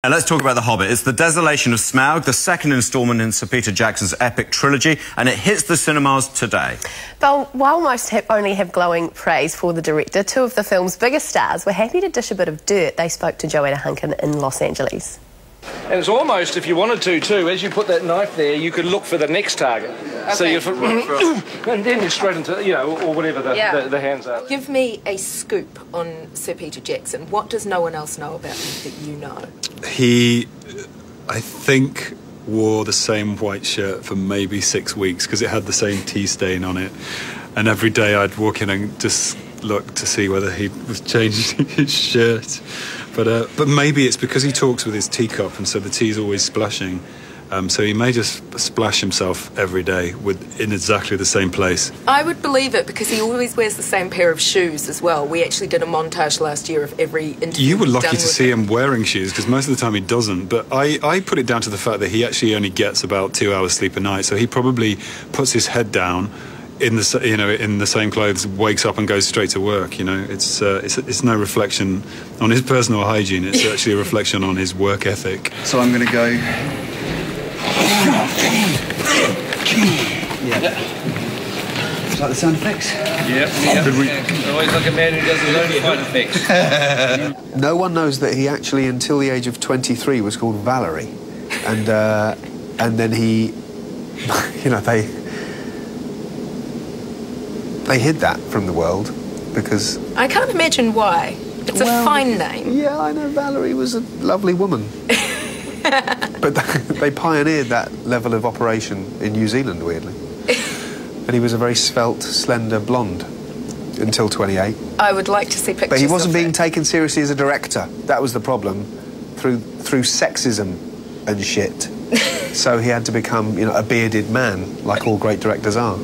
And let's talk about The Hobbit. It's the desolation of Smaug, the second instalment in Sir Peter Jackson's epic trilogy, and it hits the cinemas today. But while most only have glowing praise for the director, two of the film's biggest stars were happy to dish a bit of dirt. They spoke to Joanna Hunkin in Los Angeles. And it's almost, if you wanted to, too, as you put that knife there, you could look for the next target. Okay. So you and then you're straight into, you know, or whatever the hands are. Give me a scoop on Sir Peter Jackson. What does no one else know about him that you know? He, I think, wore the same white shirt for maybe 6 weeks because it had the same tea stain on it. And every day I'd walk in and just look to see whether he was changing his shirt. But maybe it's because he talks with his teacup, and so the tea's always splashing. So he may just splash himself every day in exactly the same place. I would believe it because he always wears the same pair of shoes as well. We actually did a montage last year of every interview. You were lucky to see him wearing shoes because most of the time he doesn't. But I put it down to the fact that he actually only gets about 2 hours sleep a night. So he probably puts his head down in the same clothes, wakes up and goes straight to work. You know, it's no reflection on his personal hygiene. It's actually a reflection on his work ethic. So I'm going to go. Yeah. Is that the sound effects? Yep. Always like a man who does his own fight effects. No one knows that he actually, until the age of 23, was called Valerie, and then he, you know, they hid that from the world because I can't imagine why. It's a fine name. Yeah, I know. Valerie was a lovely woman. But they pioneered that level of operation in New Zealand, weirdly. And he was a very svelte, slender blonde until 28. I would like to see pictures. But he wasn't being taken seriously as a director. That was the problem, through sexism and shit. So he had to become, you know, a bearded man, like all great directors are.